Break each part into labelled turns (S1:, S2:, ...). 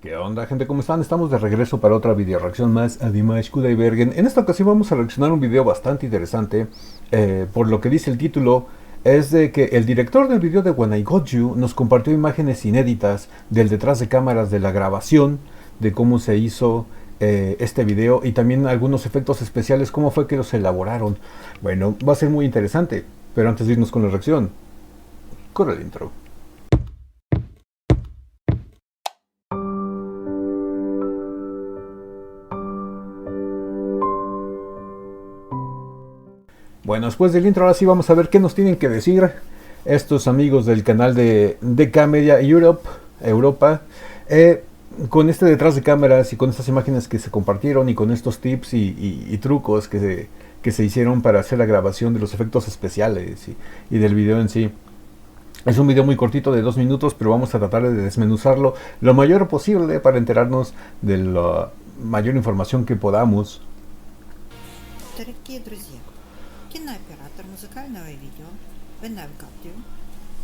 S1: ¿Qué onda, gente? ¿Cómo están? Estamos de regreso para otra video reacción más a Dimash Kudaibergen. En esta ocasión vamos a reaccionar un video bastante interesante. Por lo que dice el título, es de que el director del video de When I Got You nos compartió imágenes inéditas del detrás de cámaras de la grabación, de cómo se hizo este video y también algunos efectos especiales, cómo fue que los elaboraron. Bueno, va a ser muy interesante, pero antes de irnos con la reacción, corre el intro. Bueno, después del intro ahora sí vamos a ver qué nos tienen que decir estos amigos del canal de K-Media Europa, con este detrás de cámaras y con estas imágenes que se compartieron y con estos tips y trucos que se hicieron para hacer la grabación de los efectos especiales y del video en sí. Es un video muy cortito de 2 minutos, pero vamos a tratar de desmenuzarlo lo mayor posible para enterarnos de la mayor información que podamos.
S2: Дорогие друзья, кинооператор музыкального видео When I've Got You,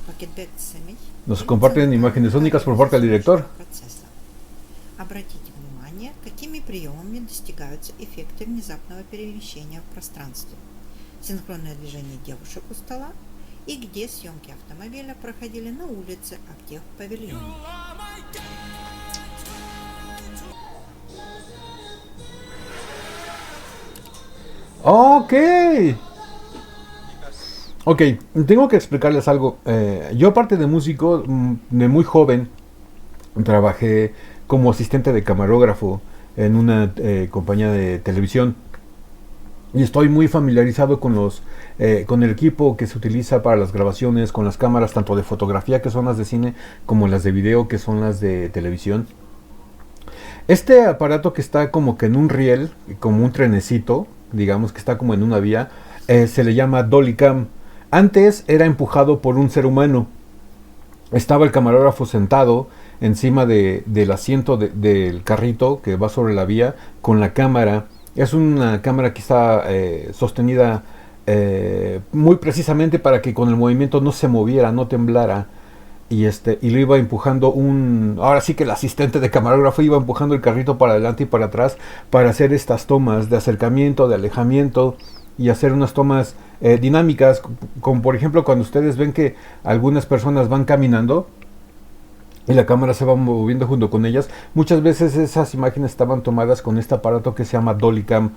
S2: Пакетбек Семей,
S1: Nos comparten imágenes únicas por parte del director.
S2: процесса. Обратите внимание, какими приемами достигаются эффекты внезапного перемещения в пространстве. Синхронное движение девушек у стола и где съемки автомобиля проходили на улице, а где в павильоне.
S1: Ok. Ok, tengo que explicarles algo. Yo aparte de músico, de muy joven, trabajé como asistente de camarógrafo en una compañía de televisión. Y estoy muy familiarizado con el equipo que se utiliza para las grabaciones, con las cámaras tanto de fotografía que son las de cine, como las de video que son las de televisión. Este aparato que está como que en un riel, como un trenecito, digamos que está como en una vía, se le llama Dolly Cam. Antes era empujado por un ser humano. Estaba el camarógrafo sentado encima del asiento del carrito que va sobre la vía con la cámara. Es una cámara que está sostenida muy precisamente para que con el movimiento no se moviera, no temblara. Y lo iba empujando ahora sí que el asistente de camarógrafo iba empujando el carrito para adelante y para atrás para hacer estas tomas de acercamiento, de alejamiento y hacer unas tomas dinámicas, como por ejemplo cuando ustedes ven que algunas personas van caminando y la cámara se va moviendo junto con ellas. Muchas veces esas imágenes estaban tomadas con este aparato que se llama Dolly Cam,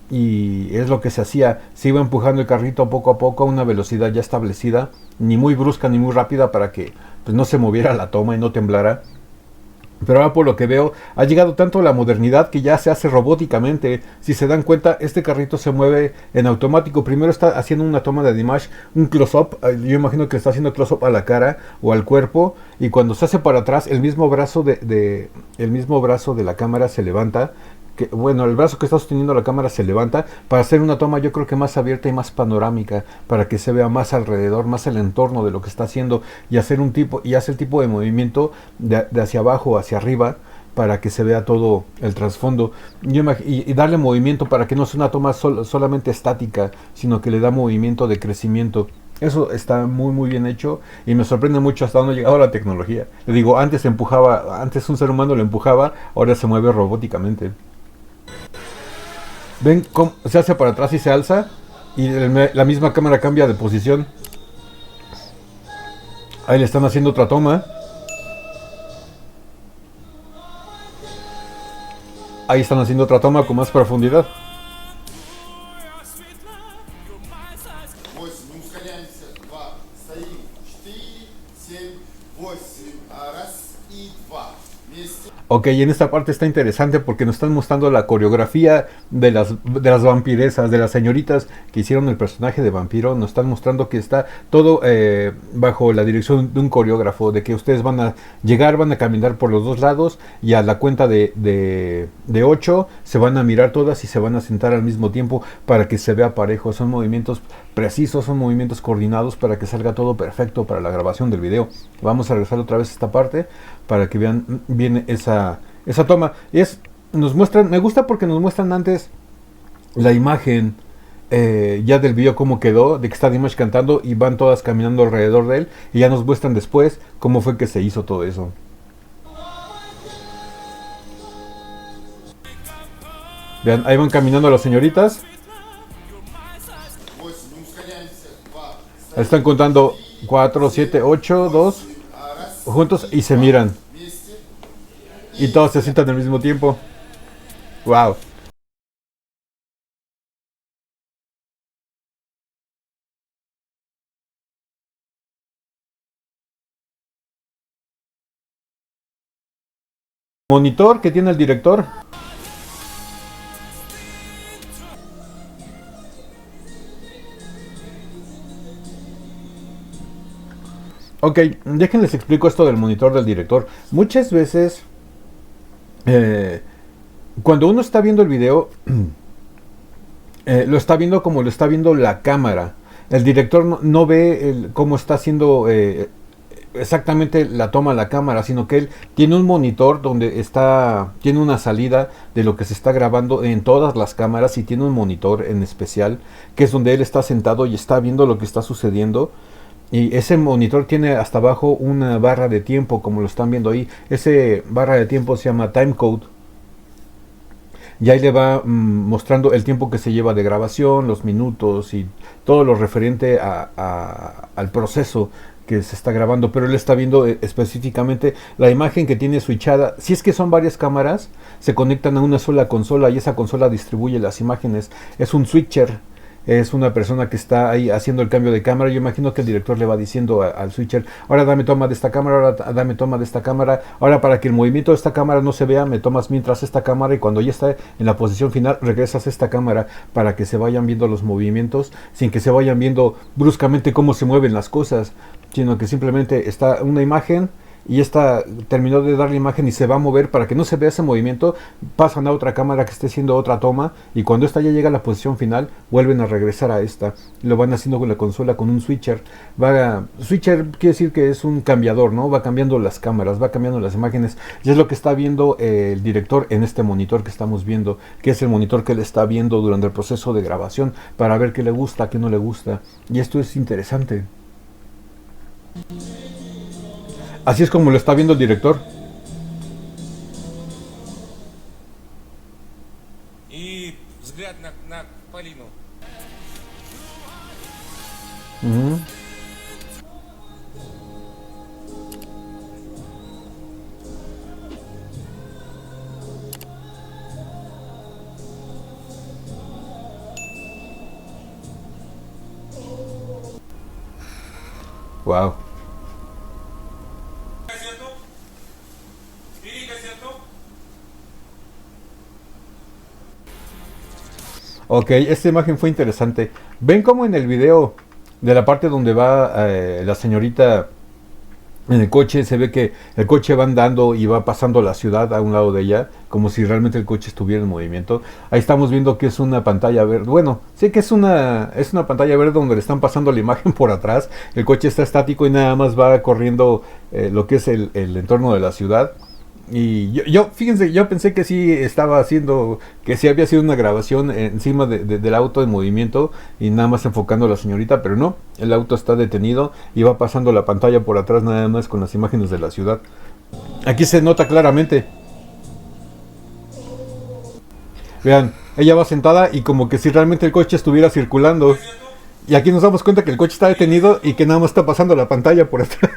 S1: y es lo que se hacía. Se iba empujando el carrito poco a poco a una velocidad ya establecida, ni muy brusca ni muy rápida, para que pues, no se moviera la toma y no temblara. Pero ahora por lo que veo ha llegado tanto la modernidad que ya se hace robóticamente. Si se dan cuenta, este carrito se mueve en automático. Primero está haciendo una toma de Dimash, un close-up. Yo imagino que le está haciendo close-up a la cara o al cuerpo. Y cuando se hace para atrás, el mismo brazo de la cámara se levanta. Bueno, el brazo que está sosteniendo la cámara se levanta para hacer una toma, yo creo que más abierta y más panorámica, para que se vea más alrededor, más el entorno de lo que está haciendo, y hace el tipo de movimiento de hacia abajo hacia arriba para que se vea todo el trasfondo, y darle movimiento para que no sea una toma solamente estática, sino que le da movimiento de crecimiento. Eso está muy bien hecho y me sorprende mucho hasta dónde ha llegado la tecnología. Le digo, antes un ser humano lo empujaba, ahora se mueve robóticamente. Ven cómo se hace para atrás y se alza, y la misma cámara cambia de posición. Ahí le están haciendo otra toma. Ahí están haciendo otra toma con más profundidad. Ok, en esta parte está interesante porque nos están mostrando la coreografía de las vampiresas, de las señoritas que hicieron el personaje de vampiro. Nos están mostrando que está todo bajo la dirección de un coreógrafo, de que ustedes van a llegar, van a caminar por los dos lados y a la cuenta de 8 se van a mirar todas y se van a sentar al mismo tiempo para que se vea parejo. Son movimientos precisos, son movimientos coordinados para que salga todo perfecto para la grabación del video. Vamos a regresar otra vez a esta parte para que vean bien esa toma. Me gusta porque nos muestran antes la imagen ya del video cómo quedó, de que está Dimash cantando y van todas caminando alrededor de él, y ya nos muestran después cómo fue que se hizo todo eso. Vean, ahí van caminando las señoritas. Están contando 4, 7, 8, 2 juntos y se miran. Y todos se sientan al mismo tiempo. Wow. Monitor que tiene el director. Ok, déjenles explico esto del monitor del director. Muchas veces, eh, cuando uno está viendo el video, lo está viendo como lo está viendo la cámara. El director no ve cómo está haciendo exactamente la toma la cámara, sino que él tiene un monitor donde tiene una salida de lo que se está grabando en todas las cámaras y tiene un monitor en especial, que es donde él está sentado y está viendo lo que está sucediendo. Y ese monitor tiene hasta abajo una barra de tiempo, como lo están viendo ahí. Ese barra de tiempo se llama timecode. Y ahí le va mostrando el tiempo que se lleva de grabación, los minutos y todo lo referente al proceso que se está grabando. Pero él está viendo específicamente la imagen que tiene switchada. Si es que son varias cámaras, se conectan a una sola consola y esa consola distribuye las imágenes. Es un switcher. Es una persona que está ahí haciendo el cambio de cámara. Yo imagino que el director le va diciendo al switcher: ahora dame toma de esta cámara, ahora dame toma de esta cámara, ahora para que el movimiento de esta cámara no se vea, me tomas mientras esta cámara, y cuando ya está en la posición final regresas a esta cámara para que se vayan viendo los movimientos sin que se vayan viendo bruscamente cómo se mueven las cosas, sino que simplemente está una imagen y esta terminó de dar la imagen y se va a mover para que no se vea ese movimiento. Pasan a otra cámara que esté haciendo otra toma y cuando esta ya llega a la posición final vuelven a regresar a esta. Lo van haciendo con la consola con un switcher. Switcher quiere decir que es un cambiador, ¿no? Va cambiando las cámaras, va cambiando las imágenes y es lo que está viendo el director en este monitor que estamos viendo, que es el monitor que él está viendo durante el proceso de grabación para ver qué le gusta, qué no le gusta. Y esto es interesante. Así es como lo está viendo el director.
S3: И взгляд на Полину.
S1: Ujú. Wow.
S3: Газету. Бери газету.
S1: Ok, esta imagen fue interesante. ¿Ven cómo en el video de la parte donde va la señorita en el coche, se ve que el coche va andando y va pasando la ciudad a un lado de ella, como si realmente el coche estuviera en movimiento? Ahí estamos viendo que es una pantalla verde. Bueno, sí que es una pantalla verde donde le están pasando la imagen por atrás. El coche está estático y nada más va corriendo lo que es el entorno de la ciudad. Y fíjense, yo pensé que sí estaba haciendo, que sí había sido una grabación encima del auto en movimiento y nada más enfocando a la señorita, pero no, el auto está detenido y va pasando la pantalla por atrás nada más con las imágenes de la ciudad. Aquí se nota claramente. Vean, ella va sentada y como que si realmente el coche estuviera circulando. Y aquí nos damos cuenta que el coche está detenido y que nada más está pasando la pantalla por atrás.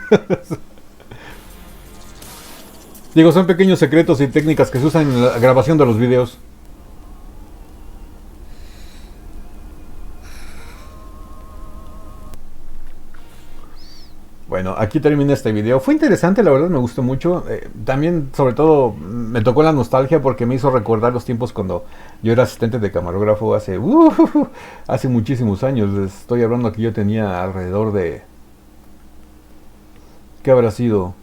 S1: Digo, son pequeños secretos y técnicas que se usan en la grabación de los videos. Bueno, aquí termina este video. Fue interesante, la verdad me gustó mucho. También, sobre todo, me tocó la nostalgia porque me hizo recordar los tiempos cuando yo era asistente de camarógrafo hace muchísimos años. Les estoy hablando que yo tenía alrededor de... ¿Qué habrá sido?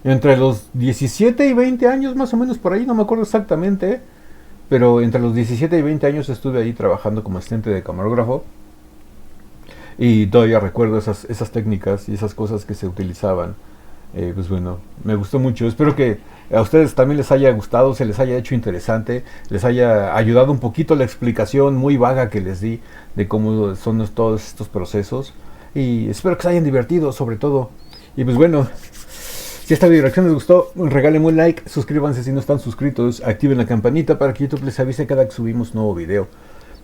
S1: Entre los 17 y 20 años, más o menos por ahí, no me acuerdo exactamente. Pero entre los 17 y 20 años estuve ahí trabajando como asistente de camarógrafo. Y todavía recuerdo esas técnicas y esas cosas que se utilizaban. Pues bueno, me gustó mucho. Espero que a ustedes también les haya gustado, se les haya hecho interesante, les haya ayudado un poquito la explicación muy vaga que les di de cómo son todos estos procesos. Y espero que se hayan divertido, sobre todo. Y pues bueno, Si esta videoreacción les gustó, regálenme un like, suscríbanse si no están suscritos, activen la campanita para que YouTube les avise cada que subimos nuevo video.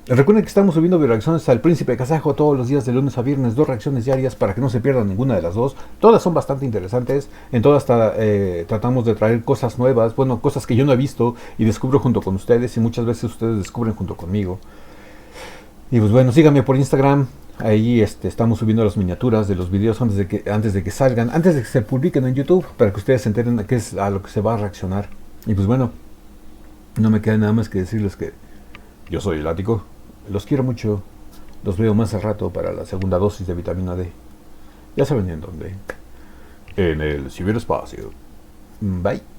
S1: Recuerden que estamos subiendo reacciones al Príncipe Kazajo todos los días de lunes a viernes, 2 reacciones diarias para que no se pierdan ninguna de las dos. Todas son bastante interesantes, en todas tratamos de traer cosas nuevas, bueno, cosas que yo no he visto y descubro junto con ustedes y muchas veces ustedes descubren junto conmigo. Y pues bueno, síganme por Instagram, ahí estamos subiendo las miniaturas de los videos antes de que salgan, antes de que se publiquen en YouTube, para que ustedes se enteren qué es a lo que se va a reaccionar. Y pues bueno, no me queda nada más que decirles que yo soy el Ático. Los quiero mucho. Los veo más al rato para la segunda dosis de vitamina D. Ya saben en dónde. En el ciberespacio. Bye.